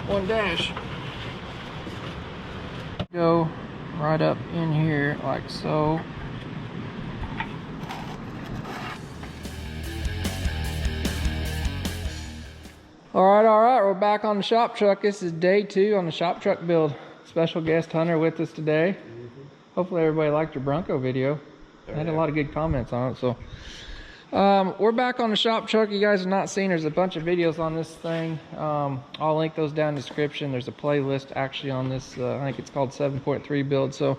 one dash. Go right up in here like so. All right, we're back on the shop truck. This is day 2 on the shop truck build. Special guest Hunter with us today. Hopefully everybody liked your Bronco video. I had a lot of good comments on it. So we're back on the shop truck. You guys have not seen, there's a bunch of videos on this thing. I'll link those down in the description. There's a playlist actually on this, I think it's called 7.3 build. So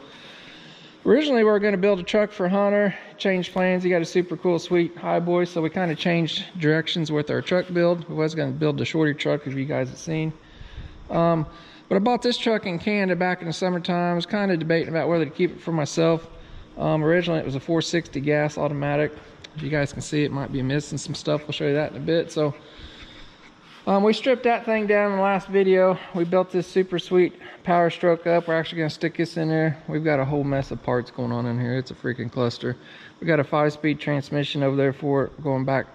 originally we were going to build a truck for Hunter, changed plans. He got a super cool, sweet highboy, so we kind of changed directions with our truck build. We was going to build the shorty truck, if you guys have seen. But I bought this truck in Canada back in the summertime. I was kind of debating about whether to keep it for myself. Originally it was a 460 gas automatic. As you guys can see, it might be missing some stuff. We'll show you that in a bit. So we stripped that thing down in the last video. We built this super sweet Powerstroke up. We're actually going to stick this in there. We've got a whole mess of parts going on in here. It's a freaking cluster. We got a 5-speed transmission over there for it, going back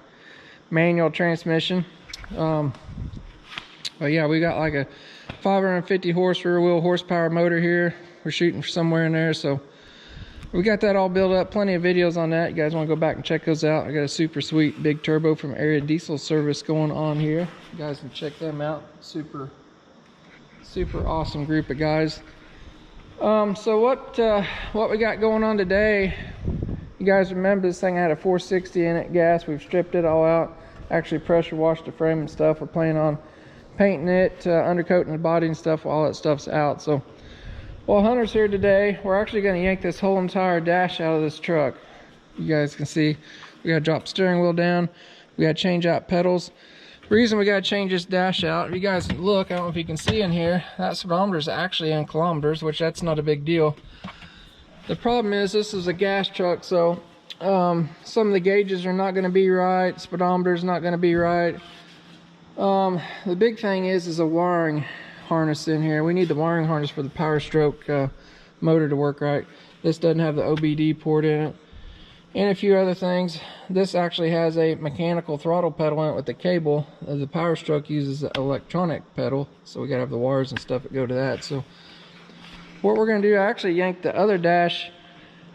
manual transmission. But yeah, we got like a 550 horse rear wheel horsepower motor here. We're shooting for somewhere in there, so we got that all built up. Plenty of videos on that. You guys want to go back and check those out. I got a super sweet big turbo from Irate Diesel service going on here. You guys can check them out. Super awesome group of guys. So what we got going on today, you guys remember this thing had a 460 in it gas. We've stripped it all out, actually pressure washed the frame and stuff. We're planning on painting it, undercoating the body and stuff. All that stuff's out. So while Hunter's here today, we're actually going to yank this whole entire dash out of this truck. You guys can see we got to drop the steering wheel down. We got to change out pedals. The reason we got to change this dash out, if you guys look, I don't know if you can see in here, that speedometer is actually in kilometers, which that's not a big deal. The problem is this is a gas truck, so some of the gauges are not going to be right. Speedometer is not going to be right. The big thing is a wiring harness in here. We need the wiring harness for the Powerstroke motor to work right. This doesn't have the OBD port in it, and a few other things. This actually has a mechanical throttle pedal in it with the cable. The Powerstroke uses an electronic pedal, so we gotta have the wires and stuff that go to that. So what we're gonna do, I actually yanked the other dash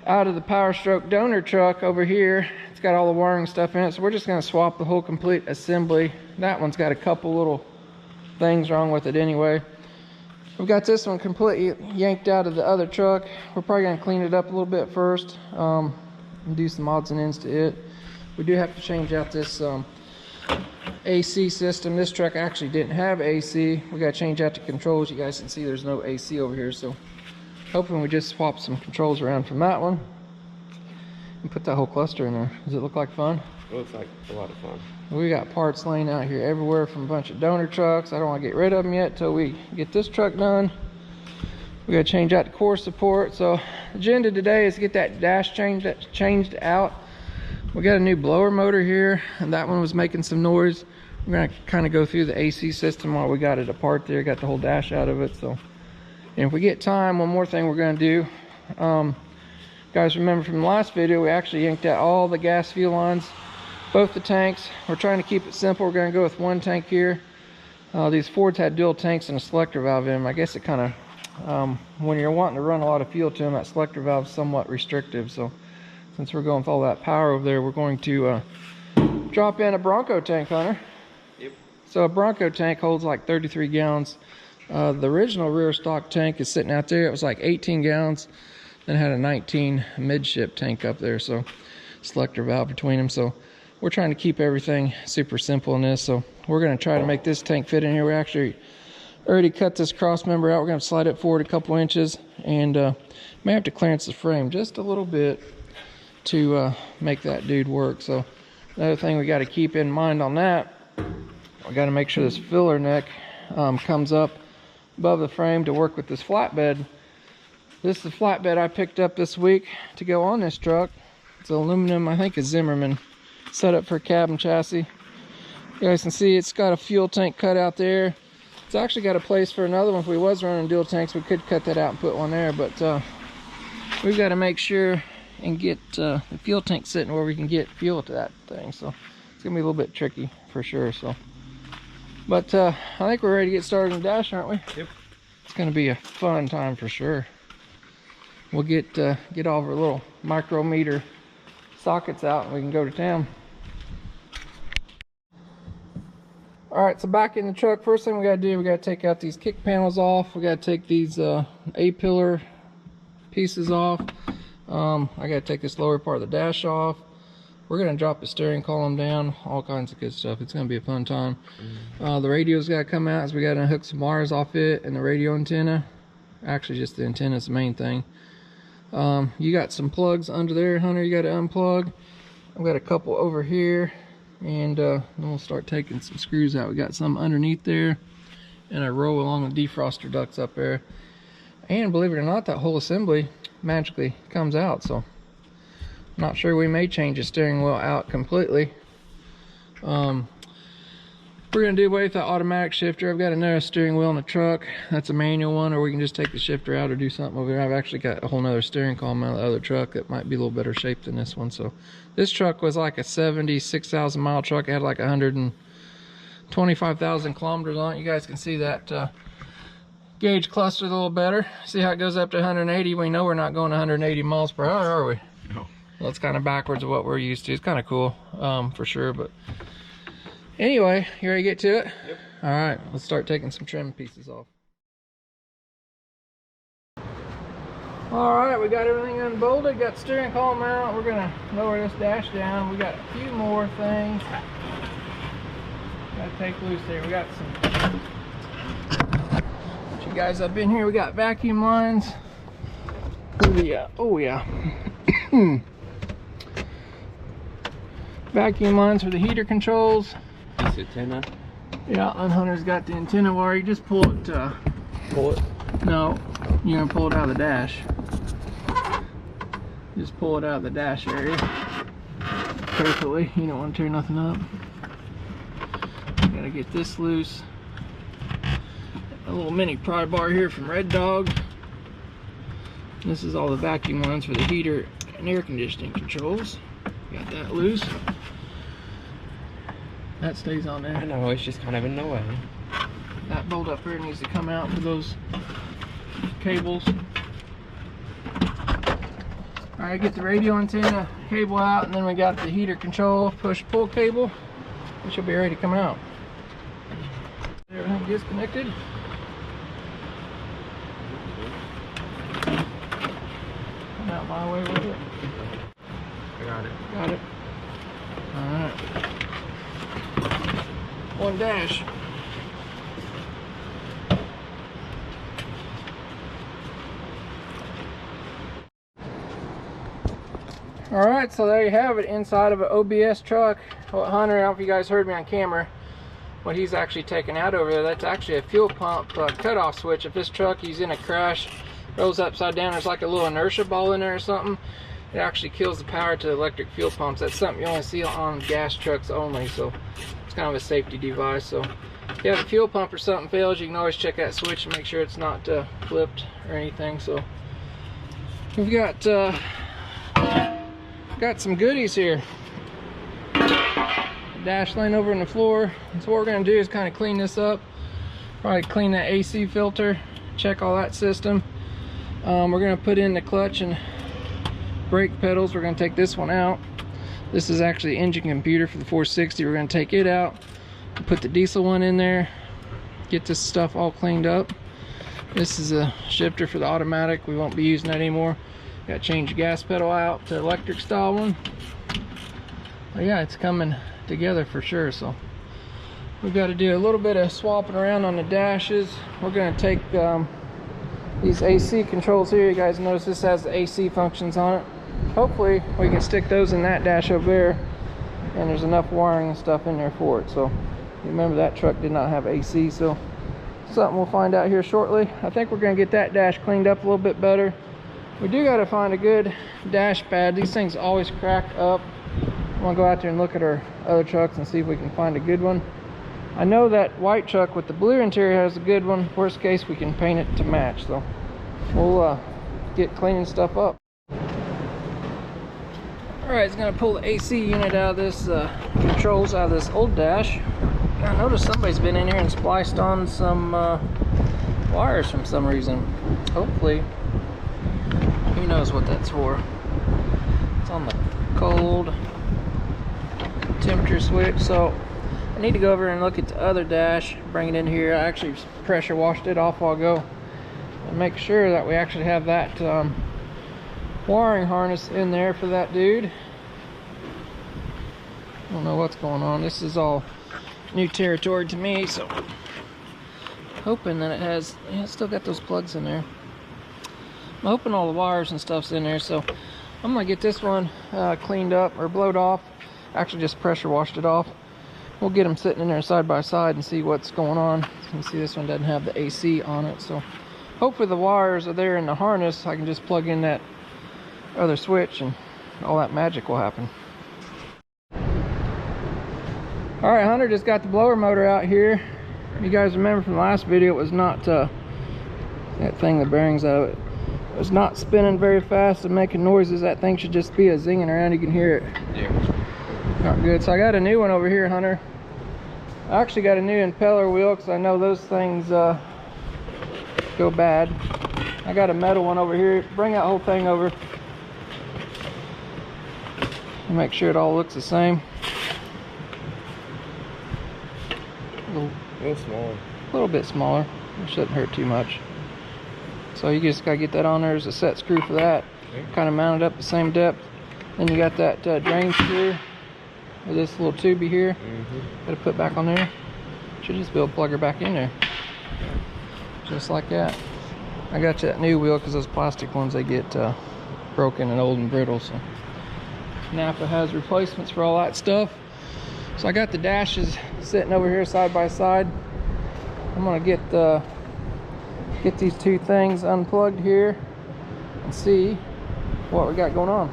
out of the Powerstroke donor truck over here. It's got all the wiring stuff in it, so we're just gonna swap the whole complete assembly. That one's got a couple little things wrong with it anyway. We've got this one completely yanked out of the other truck. We're probably going to clean it up a little bit first and do some odds and ends to it. We do have to change out this AC system. This truck actually didn't have AC. We got to change out the controls. You guys can see there's no AC over here, so hoping we just swap some controls around from that one and put that whole cluster in there. Does it look like fun? It looks like a lot of fun. We got parts laying out here everywhere from a bunch of donor trucks. I don't want to get rid of them yet till we get this truck done. We got to change out the core support. So the agenda today is to get that dash changed out. We got a new blower motor here, and that one was making some noise. We're going to kind of go through the AC system while we got it apart there. Got the whole dash out of it. So, and if we get time, one more thing we're going to do. Guys, remember from the last video, we actually yanked out all the gas fuel lines, both the tanks. We're trying to keep it simple. We're going to go with one tank here. These Fords had dual tanks and a selector valve in them. I guess it kind of, when you're wanting to run a lot of fuel to them, that selector valve is somewhat restrictive. So since we're going with all that power over there, we're going to drop in a Bronco tank, Hunter. Yep. So a Bronco tank holds like 33 gallons. The original rear stock tank is sitting out there. It was like 18 gallons. Then it had a 19 midship tank up there. So selector valve between them. So we're trying to keep everything super simple in this. So we're going to try to make this tank fit in here. We actually already cut this cross member out. We're going to slide it forward a couple inches, and may have to clearance the frame just a little bit to make that dude work. So another thing we got to keep in mind on that, we got to make sure this filler neck comes up above the frame to work with this flatbed. This is the flatbed I picked up this week to go on this truck. It's aluminum, I think it's Zimmerman, set up for a cabin chassis. You guys can see it's got a fuel tank cut out there. It's actually got a place for another one. If we was running dual tanks, we could cut that out and put one there, but we've got to make sure and get the fuel tank sitting where we can get fuel to that thing. So it's gonna be a little bit tricky for sure. So But I think we're ready to get started on the dash, aren't we? Yep. It's going to be a fun time for sure. We'll get all of our little micrometer sockets out and we can go to town. All right, so back in the truck, first thing we got to do, we got to take out these kick panels off. We got to take these A-pillar pieces off. I got to take this lower part of the dash off. We're going to drop the steering column down, all kinds of good stuff. It's going to be a fun time. The radio's got to come out, so we got to unhook some wires off it and the radio antenna. Actually, just the antenna is the main thing. You got some plugs under there, Hunter, you got to unplug. I've got a couple over here, and then we'll start taking some screws out. We got some underneath there, and a row along the defroster ducts up there. And believe it or not, that whole assembly magically comes out, so I'm not sure, we may change the steering wheel out completely. We're going to do away with that automatic shifter. I've got another steering wheel in the truck. That's a manual one, or we can just take the shifter out or do something over there. I've actually got a whole nother steering column out of the other truck that might be a little better shape than this one. So this truck was like a 76,000 mile truck. It had like 125,000 kilometers on it. You guys can see that gauge cluster a little better. See how it goes up to 180? We know we're not going 180 miles per hour, are we? No. Well, it's kind of backwards of what we're used to. It's kind of cool, for sure. But anyway, you ready to get to it? Yep. All right, let's start taking some trim pieces off. All right, we got everything unbolted, got the steering column out. We're gonna lower this dash down. We got a few more things. Gotta take loose here. We got some, put you guys up in here. We got vacuum lines. Oh yeah. Vacuum lines for the heater controls. This antenna. Yeah, and Hunter's got the antenna wire. You just pull it. Pull it? No, you're gonna pull it out of the dash. Just pull it out of the dash area carefully. You don't want to tear nothing up. You gotta get this loose. A little mini pry bar here from Red Dog. This is all the vacuum lines for the heater and air conditioning controls. Got that loose. That stays on there. I know, it's just kind of in the way. That bolt up here needs to come out for those cables. Alright, get the radio antenna cable out, and then we got the heater control push-pull cable, which will be ready to come out. Everything disconnected. Come out my way with it. I got it. Got it. Alright. One dash. Alright, so there you have it, inside of an OBS truck. Well, Hunter, I don't know if you guys heard me on camera, what he's actually taking out over there, that's actually a fuel pump cutoff switch. If this truck, he's in a crash, rolls upside down, there's like a little inertia ball in there or something, it actually kills the power to electric fuel pumps. That's something you only see on gas trucks only, so it's kind of a safety device. So if you have a fuel pump or something fails, you can always check that switch and make sure it's not flipped or anything. So we've got some goodies here. Dash laying over on the floor. So what we're going to do is kind of clean this up. Probably clean that AC filter, check all that system. We're going to put in the clutch and brake pedals. We're going to take this one out. This is actually the engine computer for the 460. We're going to take it out, put the diesel one in there, get this stuff all cleaned up. This is a shifter for the automatic. We won't be using that anymore. Got to change the gas pedal out to electric style one. But yeah, it's coming together for sure. So we've got to do a little bit of swapping around on the dashes. We're going to take these AC controls here. You guys notice this has the AC functions on it. Hopefully we can stick those in that dash over there, and there's enough wiring and stuff in there for it. So remember, that truck did not have AC, so something we'll find out here shortly. I think we're going to get that dash cleaned up a little bit better. We do got to find a good dash pad. These things always crack up. I'm going to go out there and look at our other trucks and see if we can find a good one. I know that white truck with the blue interior has a good one. Worst case, we can paint it to match. So we'll get cleaning stuff up. Alright, it's going to pull the AC unit out of this controls out of this old dash. I noticed somebody's been in here and spliced on some wires from some reason. Hopefully, who knows what that's for. It's on the cold temperature switch, so I need to go over and look at the other dash, bring it in here. I actually pressure washed it off while ago and make sure that we actually have that wiring harness in there for that dude. I don't know what's going on. This is all new territory to me, so hoping that it has, yeah, it's still got those plugs in there. I'm hoping all the wires and stuff's in there, so I'm gonna get this one cleaned up or blowed off. Actually just pressure washed it off. We'll get them sitting in there side by side and see what's going on. You can see this one doesn't have the AC on it, so hopefully the wires are there in the harness. I can just plug in that other switch and all that magic will happen. All right, Hunter just got the blower motor out here. You guys remember from the last video, it was not that thing, the bearings of it was not spinning very fast and making noises. That thing should just be a zinging around. You can hear it. Yeah. Not good. So I got a new one over here, Hunter. I actually got a new impeller wheel because I know those things go bad. I got a metal one over here. Bring that whole thing over. Make sure it all looks the same. A little small. A little bit smaller. It shouldn't hurt too much. So you just gotta get that on there. There's a set screw for that. Okay. Kind of mounted up the same depth. Then you got that drain screw with this little tubey here. Gotta put back on there. Should just be able to plug her back in there. Just like that. I got that new wheel because those plastic ones, they get broken and old and brittle. So Napa has replacements for all that stuff. So I got the dashes sitting over here side by side. I'm gonna get these two things unplugged here and see what we got going on.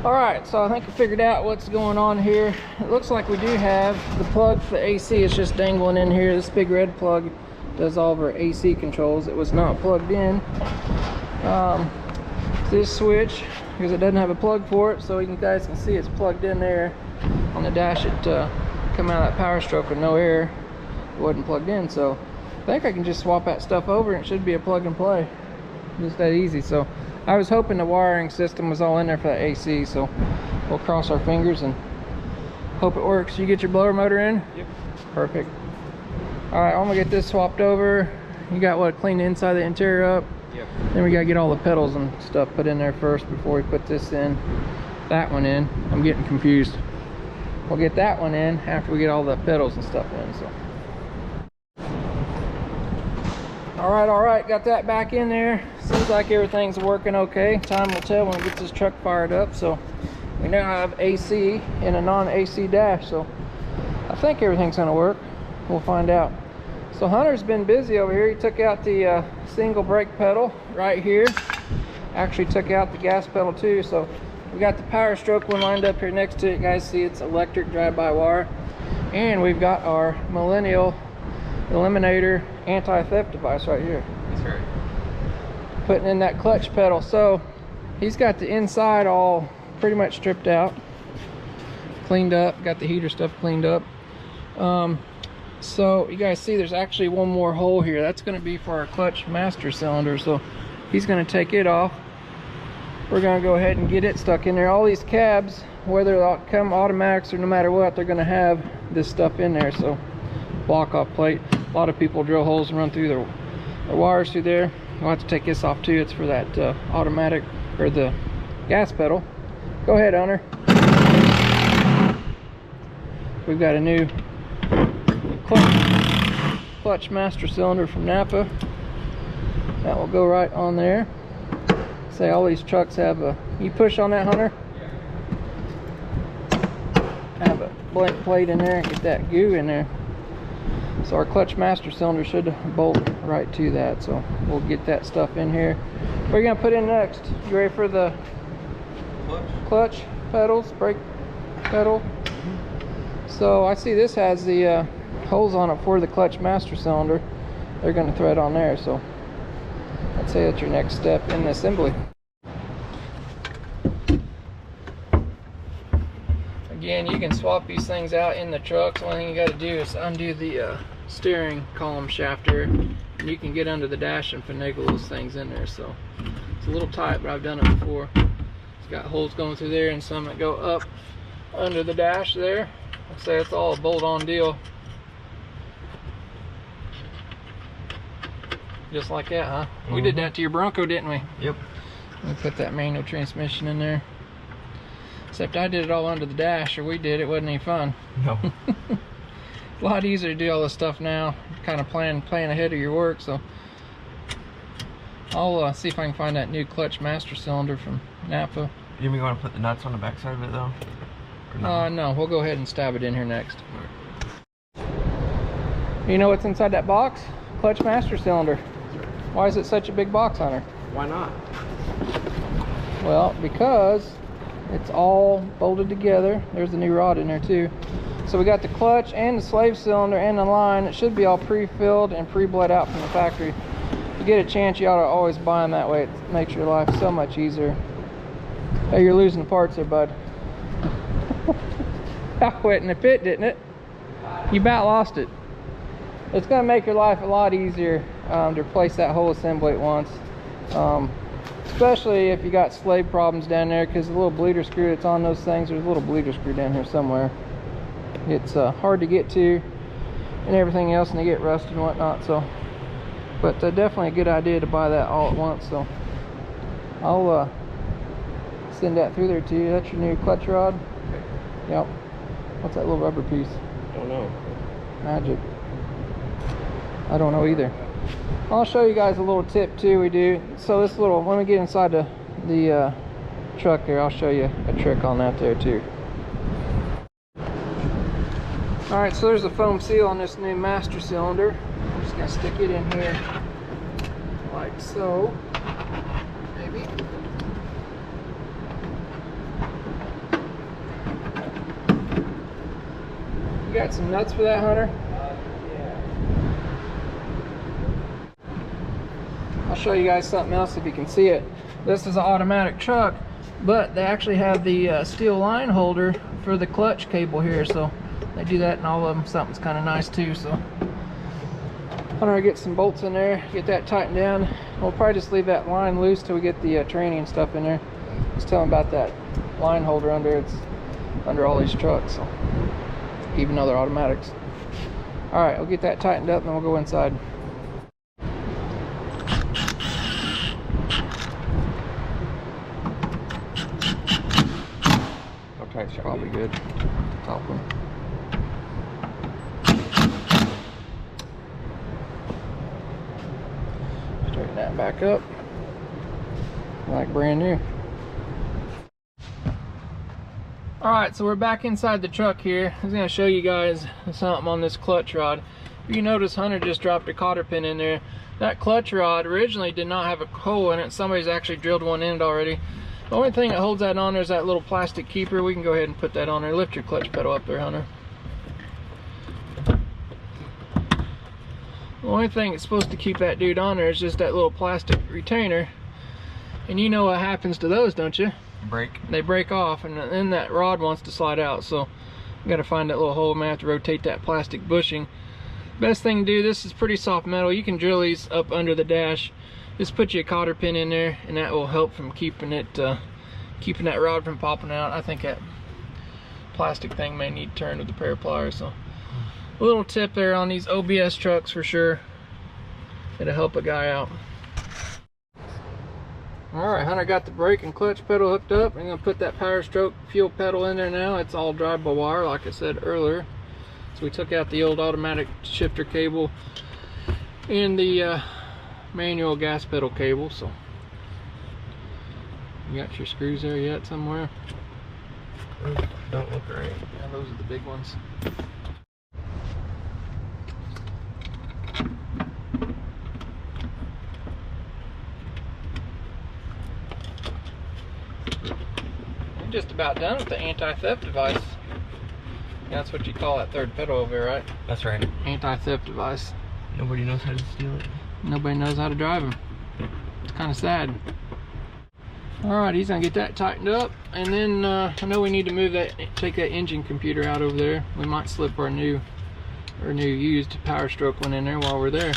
All right, so I think I figured out what's going on here. It looks like we do have the plug for the AC. It's just dangling in here. This big red plug does all of our AC controls. It was not plugged in. This switch, because it doesn't have a plug for it, so you guys can see it's plugged in there on the dash. It come out of that Powerstroke with no air. It wasn't plugged in, so I think I can just swap that stuff over and it should be a plug and play. Just that easy. So I was hoping the wiring system was all in there for that AC, so we'll cross our fingers and hope it works. You get your blower motor in? Yep. Perfect. All right, I'm gonna get this swapped over. You got what, clean the inside of the interior up? Yep. Then we gotta get all the pedals and stuff put in there first before we put this in. That one in. I'm getting confused. We'll get that one in after we get all the pedals and stuff in. So. All right, got that back in there. Seems like everything's working okay. Time will tell when we get this truck fired up. So we now have AC in a non-AC dash. So I think everything's gonna work. We'll find out. So Hunter's been busy over here. He took out the single brake pedal right here. Actually took out the gas pedal too. So we got the Powerstroke one lined up here next to it. You guys see it's electric drive-by-wire. And we've got our Millennial Eliminator anti-theft device right here. That's right. Putting in that clutch pedal. So he's got the inside all pretty much stripped out, cleaned up, got the heater stuff cleaned up. So you guys see there's actually one more hole here. That's going to be for our clutch master cylinder. So he's going to take it off. We're going to go ahead and get it stuck in there. All these cabs, whether they'll come automatics or no matter what, they're going to have this stuff in there. So block off plate. A lot of people drill holes and run through their wires through there. We'll have to take this off too. It's for that automatic or the gas pedal. Go ahead, owner. We've got a new clutch master cylinder from Napa. That will go right on there. Say all these trucks have a, you push on that, Hunter? Have a blank plate in there and get that goo in there. So our clutch master cylinder should bolt right to that. So we'll get that stuff in here. What are you gonna put in next? You ready for the clutch pedals, brake pedal? So I see this has the holes on it for the clutch master cylinder. They're going to thread on there, so I'd say that's your next step in the assembly. Again, you can swap these things out in the truck. So the only thing you got to do is undo the steering column shaft here, and you can get under the dash and finagle those things in there. So it's a little tight, but I've done it before. It's got holes going through there and some that go up under the dash there. Like I say, it's all a bolt-on deal. Just like that, huh? We did that to your Bronco, didn't we? Yep. We put that manual transmission in there. Except I did it all under the dash, or we did. It wasn't any fun. No. A lot easier to do all this stuff now. Kind of plan ahead of your work. So I'll see if I can find that new clutch master cylinder from Napa. You mean want to put the nuts on the back side of it though? Or no? No, we'll go ahead and stab it in here next. You know what's inside that box? Clutch master cylinder. Why is it such a big box, Hunter? Why not? Well, because it's all bolted together. There's the new rod in there too. So we got the clutch and the slave cylinder and the line. It should be all pre-filled and pre-bled out from the factory. If you get a chance, you ought to always buy them that way. It makes your life so much easier. Hey, you're losing the parts there, bud. That went in the pit, didn't it? You about lost it. It's going to make your life a lot easier to replace that whole assembly at once. Especially if you got slave problems down there, because the little bleeder screw that's on those things, there's a little bleeder screw down here somewhere. It's hard to get to and everything else, and they get rusted and whatnot. So, but definitely a good idea to buy that all at once. So I'll send that through there to you. That's your new clutch rod. Yep. What's that little rubber piece? Don't know. Magic. I don't know either. I'll show you guys a little tip too we do. So this little, when we get inside the truck there, I'll show you a trick on that there too. Alright, so there's a foam seal on this new master cylinder. I'm just going to stick it in here like so. Maybe. You got some nuts for that, Hunter? I'll show you guys something else if you can see it. This is an automatic truck, but they actually have the steel line holder for the clutch cable here, so they do that in all of them. Something's kind of nice too. So I'm gonna get some bolts in there, get that tightened down. We'll probably just leave that line loose till we get the training and stuff in there. Just tell them about that line holder under. It's under all these trucks, so even though they're automatics. All right, we'll get that tightened up and then we'll go inside. Probably good. Top one. Straighten that back up like brand new. Alright, so we're back inside the truck here. I was going to show you guys something on this clutch rod. If you notice, Hunter just dropped a cotter pin in there. That clutch rod originally did not have a hole in it. Somebody's actually drilled one in it already. The only thing that holds that on there is that little plastic keeper. We can go ahead and put that on there. Lift your clutch pedal up there, Hunter. The only thing that's supposed to keep that dude on there is just that little plastic retainer. And you know what happens to those, don't you? Break. They break off, and then that rod wants to slide out. So you got to find that little hole. I'm going to have to rotate that plastic bushing. Best thing to do, this is pretty soft metal. You can drill these up under the dash. Just put you a cotter pin in there, and that will help from keeping it, keeping that rod from popping out. I think that plastic thing may need turned with a pair of pliers. So, a little tip there on these OBS trucks for sure. It'll help a guy out. All right, Hunter got the brake and clutch pedal hooked up. I'm gonna put that Powerstroke fuel pedal in there now. It's all drive-by-wire, like I said earlier. So we took out the old automatic shifter cable and the manual gas pedal cable. So you got your screws there yet somewhere? Those don't look right. Yeah, those are the big ones. I'm just about done with the anti-theft device. That's what you call that third pedal over here, right? That's right. Anti-theft device. Nobody knows how to steal it. Nobody knows how to drive them. It's kind of sad. All right, he's gonna get that tightened up, and then I know we need to move that, take that engine computer out over there. We might slip our new used Powerstroke one in there while we're there.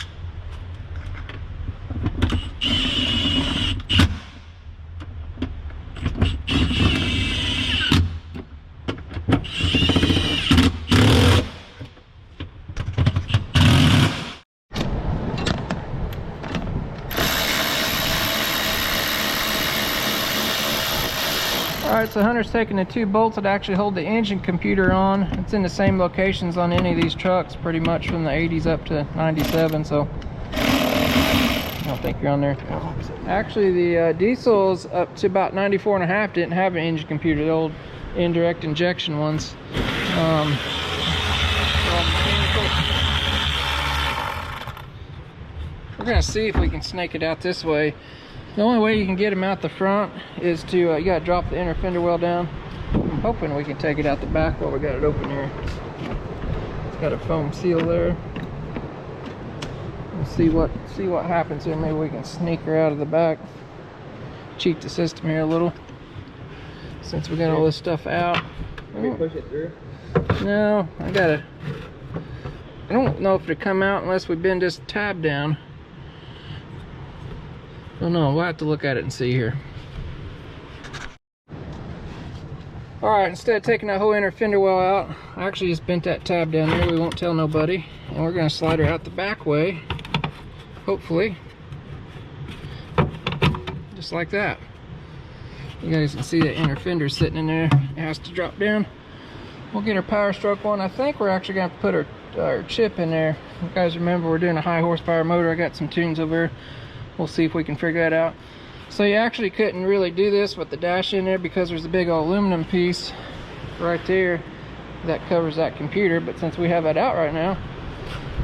Alright, so Hunter's taking the 2 bolts that actually hold the engine computer on. It's in the same locations on any of these trucks, pretty much from the 80s up to 97, so I don't think you're on there. Actually, the diesels up to about 94.5 didn't have an engine computer, the old indirect injection ones. We're gonna see if we can snake it out this way. The only way you can get them out the front is to, you gotta drop the inner fender well down. I'm hoping we can take it out the back while we got it open here. It's got a foam seal there. We'll see what happens here. Maybe we can sneak her out of the back. Cheat the system here a little. Since we got all this stuff out. Can we push it through? No, I don't know if it'll come out unless we bend this tab down. Oh no, we'll have to look at it and see here. Alright, instead of taking that whole inner fender well out, I actually just bent that tab down there. We won't tell nobody. And we're going to slide her out the back way. Hopefully. Just like that. You guys can see that inner fender sitting in there. It has to drop down. We'll get our Powerstroke one. I think we're actually going to put our chip in there. You guys remember we're doing a high horsepower motor. I got some tunes over here. We'll see if we can figure that out. So you actually couldn't really do this with the dash in there because there's a big old aluminum piece right there that covers that computer. But since we have that out right now,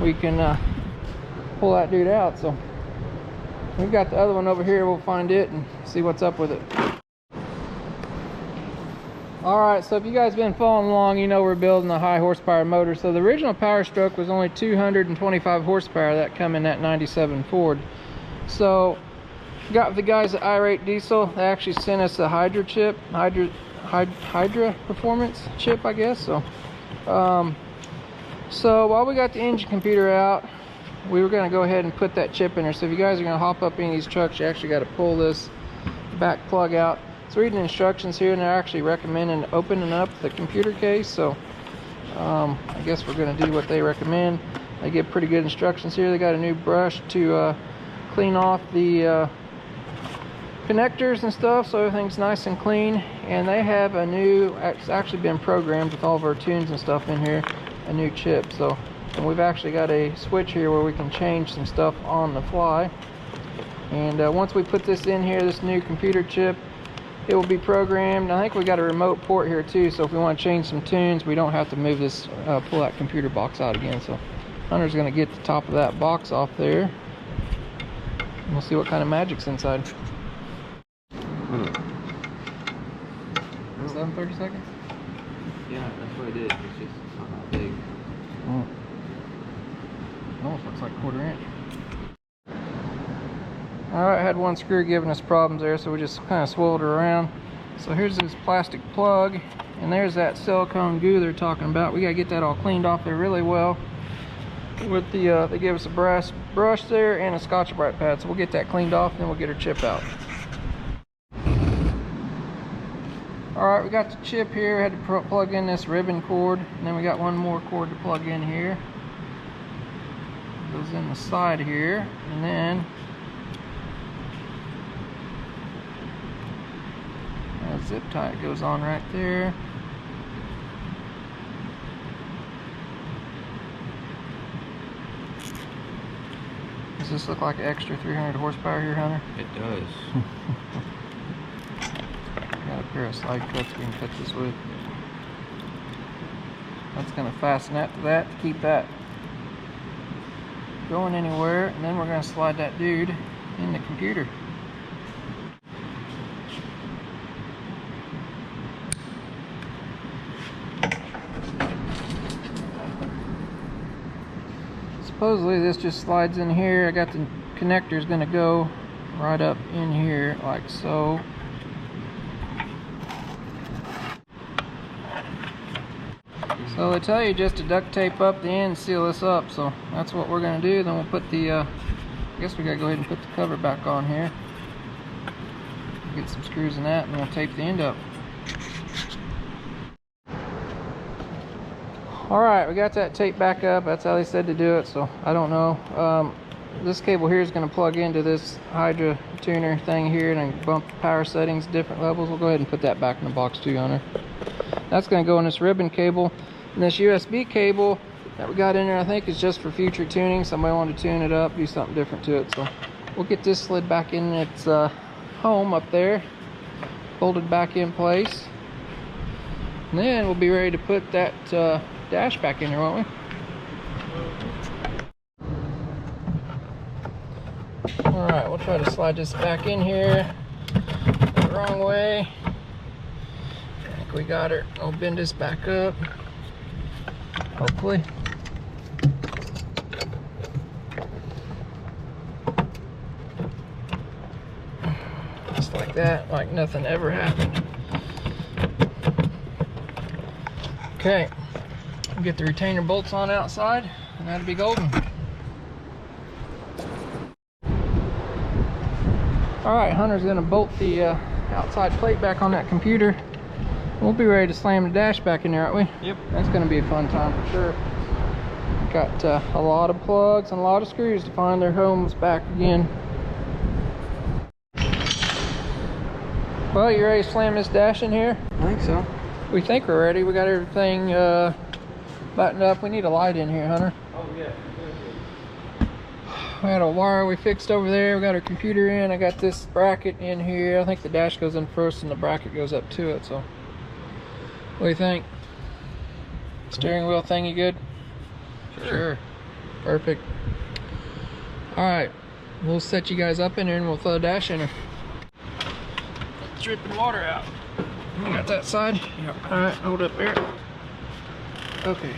we can pull that dude out. So we've got the other one over here. We'll find it and see what's up with it. Alright, so if you guys been following along, you know we're building a high horsepower motor. So the original Powerstroke was only 225 horsepower that come in that 97 Ford. So got the guys at Irate Diesel. They actually sent us a Hydra chip, Hydra performance chip, I guess. So so while we got the engine computer out, we were going to go ahead and put that chip in there. So if you guys are going to hop up any of these trucks, you actually got to pull this back plug out. It's reading the instructions here, and they're actually recommending opening up the computer case. So I guess we're going to do what they recommend. They give pretty good instructions here. They got a new brush to clean off the connectors and stuff, so everything's nice and clean. And they have a new, it's actually been programmed with all of our tunes and stuff in here, a new chip. So, and we've actually got a switch here where we can change some stuff on the fly. And once we put this in here, this new computer chip, it will be programmed. I think we got a remote port here too, so if we want to change some tunes, we don't have to move this, pull that computer box out again. So Hunter's going to get the top of that box off there. We'll see what kind of magic's inside. 30 seconds? Yeah, that's what it is. It's just not that big. Oh. Almost looks like 1/4 inch. Alright, I had one screw giving us problems there, so we just kind of swiveled her around. So here's this plastic plug, and there's that silicone goo they're talking about. We gotta get that all cleaned off there really well. With the they gave us a brass brush there and a Scotch-Brite pad, so we'll get that cleaned off and then we'll get her chip out. Alright, we got the chip here. Had to plug in this ribbon cord, and then we got one more cord to plug in here. It goes in the side here, and then a zip tie goes on right there. Does this look like extra 300 horsepower here, Hunter? It does. Got a pair of slide cuts we can cut this with. That's going to fasten that to that to keep that going anywhere, and then we're going to slide that dude in the computer. Supposedly this just slides in here. I got the connectors going to go right up in here like so. So they tell you just to duct tape up the end and seal this up, so that's what we're gonna do. Then we'll put the, I guess we gotta go ahead and put the cover back on here. Get some screws in that and we'll tape the end up. Alright, we got that tape back up. That's how they said to do it, so I don't know. This cable here is going to plug into this Hydra tuner thing here and bump the power settings different levels. We'll go ahead and put that back in the box too, Hunter. That's going to go in this ribbon cable. And this USB cable that we got in there, I think, is just for future tuning. Somebody wanted to tune it up, do something different to it. So we'll get this slid back in its home up there, folded back in place. And then we'll be ready to put that dash back in there, won't we? Alright, we'll try to slide this back in here the wrong way. I think we got her. I'll bend this back up. Hopefully. Just like that, like nothing ever happened. Okay, we'll get the retainer bolts on outside, and that'll be golden. Alright, Hunter's gonna bolt the outside plate back on that computer. We'll be ready to slam the dash back in there, aren't we? Yep. That's gonna be a fun time for sure. Got a lot of plugs and a lot of screws to find their homes back again. Well, you ready to slam this dash in here? I think so. We think we're ready. We got everything buttoned up. We need a light in here, Hunter. Oh, yeah. We had a wire we fixed over there. We got our computer in. I got this bracket in here. I think the dash goes in first and the bracket goes up to it. So, what do you think? Steering wheel thingy good? Sure. Perfect. Alright. We'll set you guys up in here and we'll throw the dash in her. Dripping water out. You got that side? Yep. Alright, hold up there. Okay.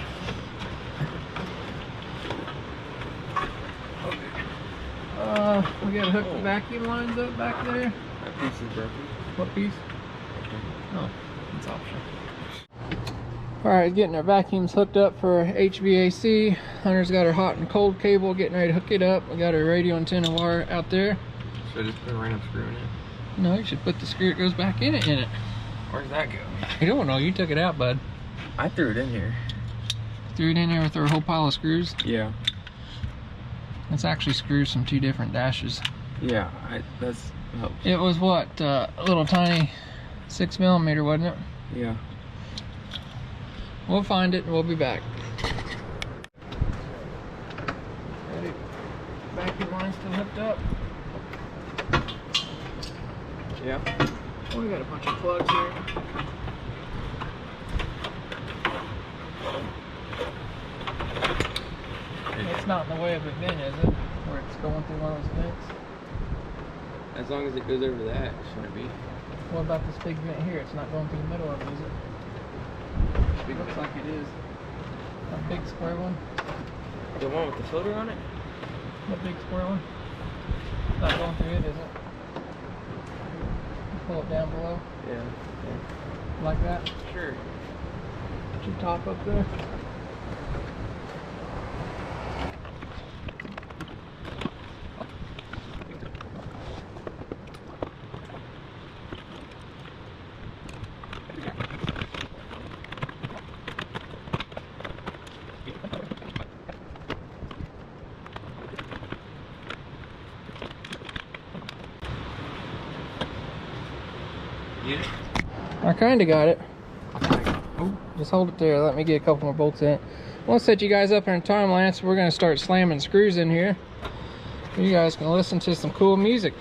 We gotta hook the vacuum lines up back there. That piece is broken. What piece? Okay. Oh, it's optional. Alright, getting our vacuums hooked up for HVAC. Hunter's got our hot and cold cable, getting ready to hook it up. We got our radio antenna wire out there. Should I just put a random screw in it? No, you should put the screw that goes back in it. Where's that go? I don't know, you took it out, bud. I threw it in here. Threw it in there with our whole pile of screws. Yeah. It's actually screws from two different dashes. Yeah, that's helps. It was what, a little tiny 6mm, wasn't it? Yeah. We'll find it and we'll be back. Ready? Vacuum line still hooked up. Yeah. Oh, we got a bunch of plugs here. It's not in the way of a vent, is it? Where it's going through one of those vents? As long as it goes over that, shouldn't it be? What about this big vent here? It's not going through the middle of it, is it? It looks like it is. That big square one? The one with the filter on it? That big square one? It's not going through it, is it? Pull it down below. Yeah. Like that? Sure. Put your top up there. Get it? I kinda got it. Oh, just hold it there. Let me get a couple more bolts in it. We'll set you guys up in time lapse. We're gonna start slamming screws in here. You guys can listen to some cool music.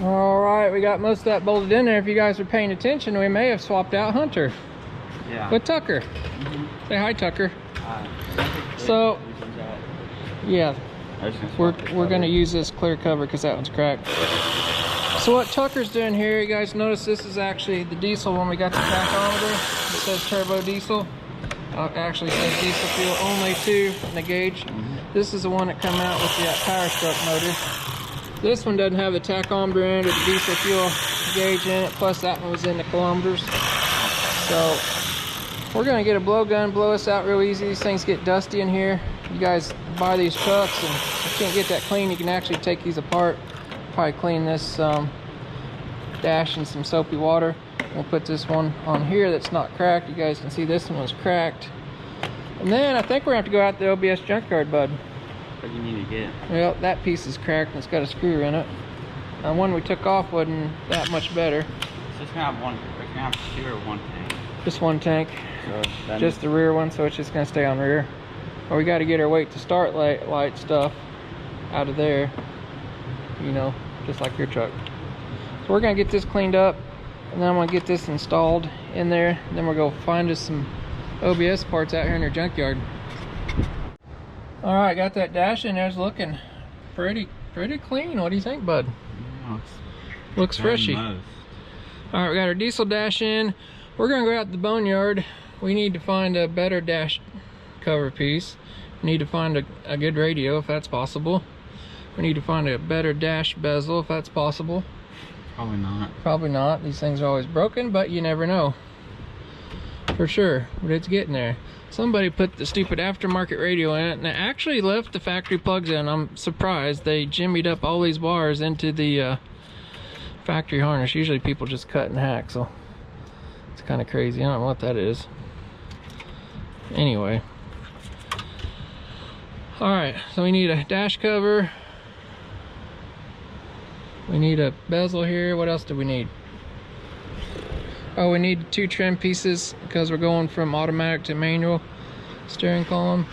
All right, we got most of that bolted in there. If you guys are paying attention, we may have swapped out Hunter. Yeah. With Tucker. Say hi, Tucker. So, yeah, we're gonna use this clear cover because that one's cracked. So what Tucker's doing here, you guys notice this is actually the diesel when we got the tachometer. It says turbo diesel. It actually says diesel fuel only too in the gauge. This is the one that come out with the Powerstroke motor. This one doesn't have the tachometer in it, the diesel fuel gauge in it, plus that one was in the kilometers. So we're gonna get a blowgun, blow this out real easy. These things get dusty in here. You guys buy these trucks and you can't get that clean. You can actually take these apart. Probably clean this dash in some soapy water. We'll put this one on here that's not cracked. You guys can see this one was cracked. And then I think we're gonna have to go out to the OBS junkyard, bud. What do you need to get? Well, that piece is cracked and it's got a screw in it. And one we took off wasn't that much better. So it's gonna have one. It's gonna have two or one tank. Just one tank. So then Just the rear one, so it's just gonna stay on rear. Or we got to get our weight to start light stuff out of there. You know, just like your truck. So we're gonna get this cleaned up, and then I'm gonna get this installed in there. And then we're gonna find us some OBS parts out here in our junkyard. All right, got that dash in there. It's looking pretty clean. What do you think, bud? Yeah, Looks freshy. All right, we got our diesel dash in. We're gonna go out to the boneyard. We need to find a better dash cover piece. We need to find a good radio if that's possible. We need to find a better dash bezel if that's possible. Probably not. Probably not. These things are always broken, but you never know. For sure, but it's getting there. Somebody put the stupid aftermarket radio in it, and it actually left the factory plugs in. I'm surprised. They jimmied up all these wires into the factory harness. Usually people just cut and hack, so it's kind of crazy. I don't know what that is. Anyway. Alright, so we need a dash cover. We need a bezel here. What else do we need? Oh, we need 2 trim pieces because we're going from automatic to manual steering column.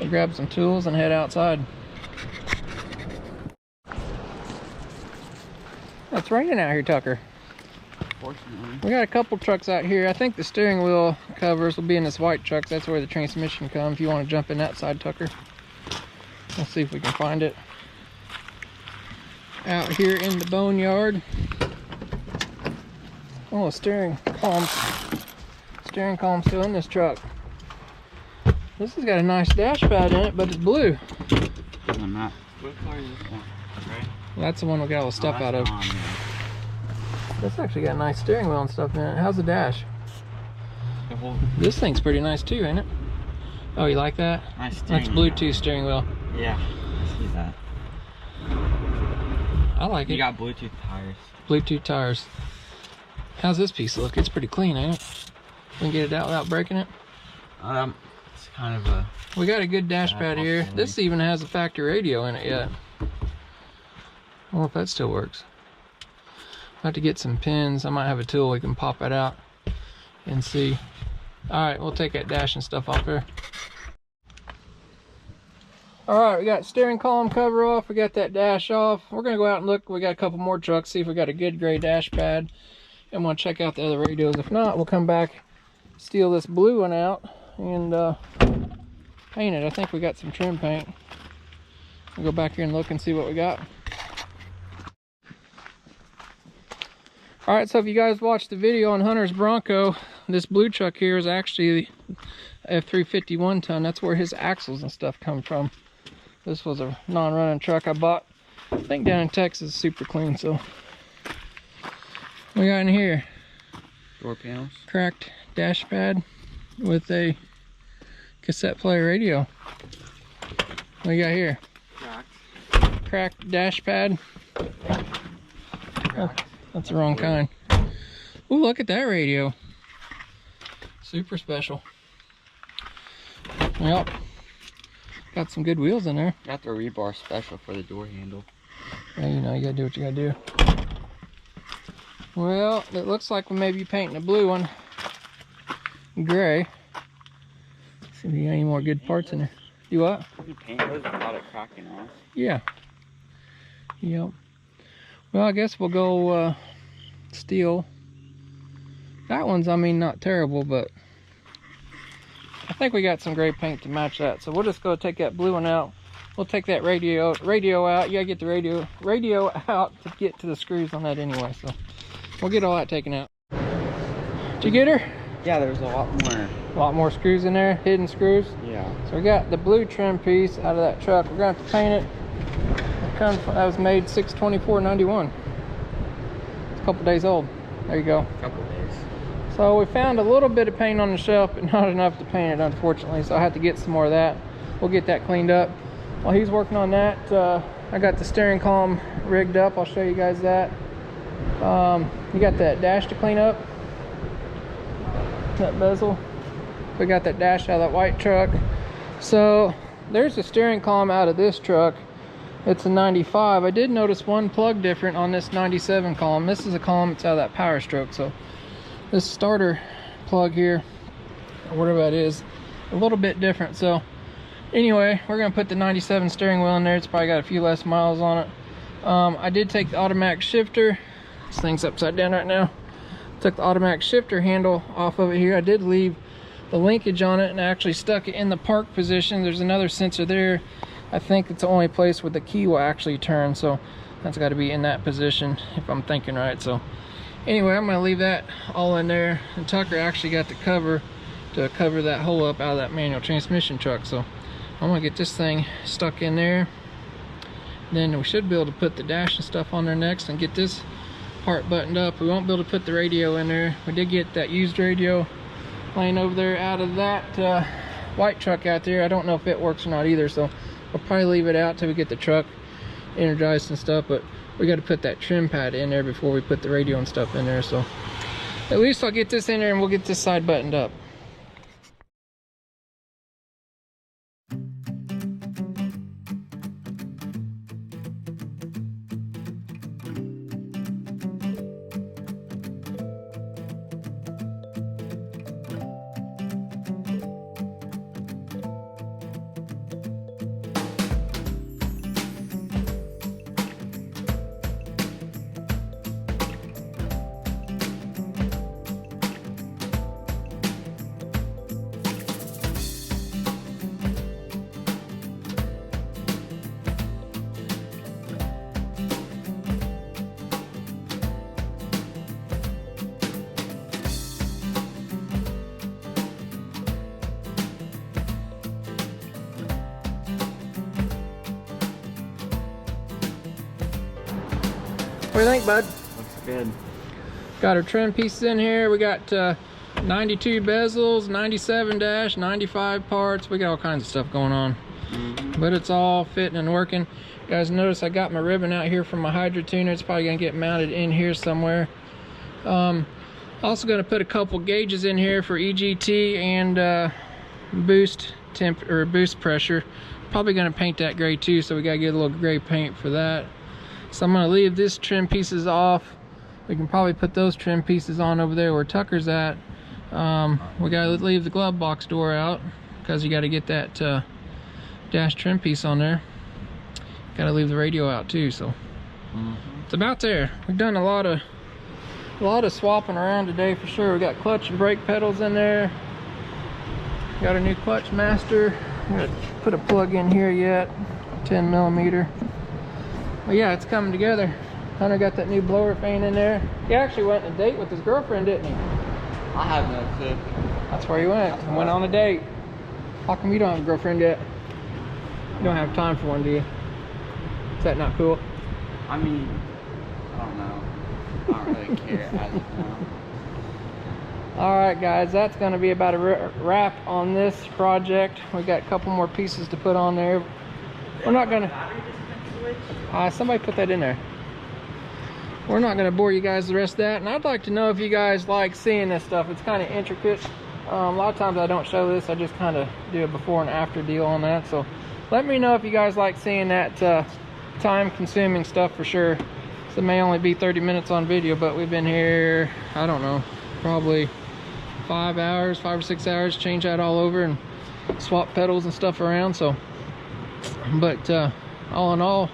We'll grab some tools and head outside. It's raining out here, Tucker. Fortunately. We got a couple trucks out here. I think the steering wheel covers will be in this white truck. That's where the transmission comes. If you want to jump in that side, Tucker. Let's see if we can find it. Out here in the boneyard. Oh, steering column still in this truck. This has got a nice dash pad in it, but it's blue. I'm not. What color is this one? Right? That's the one we got all the stuff out of. This actually got a nice steering wheel and stuff in it. How's the dash? This thing's pretty nice too, ain't it? Oh, you like that? Nice steering That's Bluetooth steering wheel. Yeah, I see that. I like it. You got Bluetooth tires. Bluetooth tires. How's this piece look? It's pretty clean, ain't it? We can get it out without breaking it. It's kind of a... We got a good dash pad here. This even has a factory radio in it yet. I don't know if that still works. I'll have to get some pins. I might have a tool we can pop it out and see. Alright, we'll take that dash and stuff off there. Alright, we got steering column cover off. We got that dash off. We're going to go out and look. We got a couple more trucks, see if we got a good gray dash pad. And we'll check out the other radios. If not, we'll come back, steal this blue one out, and paint it. I think we got some trim paint. We'll go back here and look and see what we got. Alright, so if you guys watched the video on Hunter's Bronco, this blue truck here is actually the F351 ton. That's where his axles and stuff come from. This was a non-running truck I bought, I think down in Texas. Super clean. So we got in here door panels, cracked dash pad with a cassette player radio. What you got here? Cracked dash pad. Oh, that's the wrong kind. Ooh, look at that radio. Super special. Yep. Got some good wheels in there. got the rebar special for the door handle. Yeah, you know, you gotta do what you gotta do. Well, it looks like we may be painting a blue one gray. See if we got any more good parts in there. Do what? You paint those without it cracking off. Yeah. Yep. Well, I guess we'll go steel. That one's, I mean, not terrible, but I think we got some gray paint to match that. So we'll just go take that blue one out. We'll take that radio out. You gotta get the radio out to get to the screws on that anyway. So we'll get all that taken out. Did you get her? Yeah, there's a lot more. A lot more screws in there, hidden screws. Yeah. So we got the blue trim piece out of that truck. We're gonna have to paint it. That was made 6/24/91. It's a couple days old. There you go. A couple days. So we found a little bit of paint on the shelf, but not enough to paint it, unfortunately. So I had to get some more of that. We'll get that cleaned up. While he's working on that, I got the steering column rigged up. I'll show you guys that. You got that dash to clean up. That bezel. We got that dash out of that white truck. So there's the steering column out of this truck. It's a 95. I did notice one plug different on this 97 column. This is a column that's out of that Powerstroke. So this starter plug here, or whatever that is, a little bit different. So anyway, we're gonna put the 97 steering wheel in there. It's probably got a few less miles on it. I did take the automatic shifter. This thing's upside down right now. Took the automatic shifter handle off of it here. I did leave the linkage on it and actually stuck it in the park position. There's another sensor there. I think it's the only place where the key will actually turn, so that's got to be in that position if I'm thinking right. So anyway, I'm going to leave that all in there, and Tucker actually got the cover to cover that hole up out of that manual transmission truck. So I'm going to get this thing stuck in there. Then we should be able to put the dash and stuff on there next and get this part buttoned up. We won't be able to put the radio in there. We did get that used radio laying over there out of that white truck out there. I don't know if it works or not either, so we'll probably leave it out till we get the truck energized and stuff. But we got to put that trim pad in there before we put the radio and stuff in there. So at least I'll get this in there and we'll get this side buttoned up. What do you think, bud? Looks good. Got our trim pieces in here. We got 92 bezels, 97 dash, 95 parts. We got all kinds of stuff going on. But it's all fitting and working. You guys notice I got my ribbon out here from my hydro tuner. It's probably gonna get mounted in here somewhere. Also gonna put a couple gauges in here for EGT and boost temp or boost pressure. Probably gonna paint that gray too, so we gotta get a little gray paint for that. So I'm gonna leave this trim pieces off. We can probably put those trim pieces on over there where Tucker's at. We gotta leave the glove box door out because you gotta get that dash trim piece on there. Gotta leave the radio out too, so it's about there. We've done a lot of swapping around today for sure. We got clutch and brake pedals in there. Got a new clutch master. I'm gonna put a plug in here yet, 10 millimeter. But yeah, it's coming together. Hunter got that new blower fan in there. He actually went on a date with his girlfriend, didn't he? I have no clue. That's where he went. And went on a date. How come you don't have a girlfriend yet? You don't have time for one, do you? Is that not cool? I mean, I don't know. I don't really care as of now. Alright guys, that's going to be about a wrap on this project. We got a couple more pieces to put on there. We're not going to... somebody put that in there. We're not going to bore you guys the rest of that. And I'd like to know if you guys like seeing this stuff. It's kind of intricate. A lot of times I don't show this. I just kind of do a before and after deal on that. So let me know if you guys like seeing that time consuming stuff for sure. So it may only be 30 minutes on video, but we've been here, I don't know, probably 5 or 6 hours, change that all over and swap pedals and stuff around. So but all in all,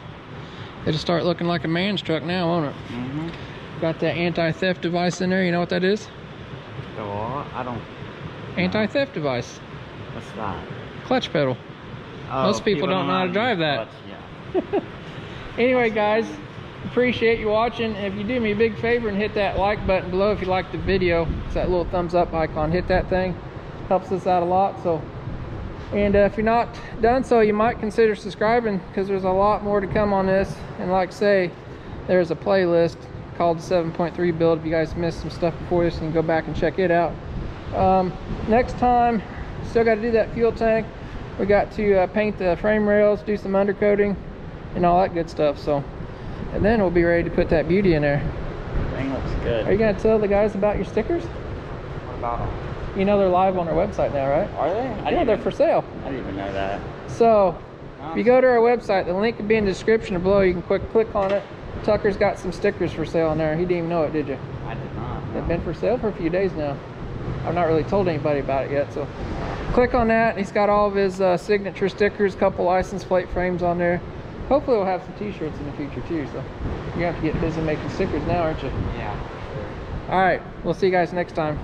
It'll start looking like a man's truck now, won't it? Mm-hmm. Got that anti-theft device in there. You know what that is? Oh, I don't. Anti-theft device. What's that? Clutch pedal. Oh, Most people don't know how to drive that. Yeah. Anyway, guys, appreciate you watching. If you do me a big favor and hit that like button below if you liked the video, it's that little thumbs up icon. Hit that thing. Helps us out a lot. So, and if you're not done so, you might consider subscribing, because there's a lot more to come on this. And like I say, there's a playlist called the 7.3 build. If you guys missed some stuff before this, you can go back and check it out. Next time, still got to do that fuel tank. We got to paint the frame rails, do some undercoating and all that good stuff. So, and then we'll be ready to put that beauty in there. Thing looks good. Are you gonna tell the guys about your stickers? What about them? You know they're live on our website now, right? Are they? Yeah, they're for sale. I didn't even know that. So if you go to our website, the link will be in the description or below. You can click on it. Tucker's got some stickers for sale on there. He didn't even know it, did you? I did not. They've been for sale for a few days now. I've not really told anybody about it yet, so click on that. He's got all of his signature stickers, couple license plate frames on there. Hopefully we'll have some t-shirts in the future too, so you're gonna have to get busy making stickers now, aren't you? Yeah. All right, we'll see you guys next time.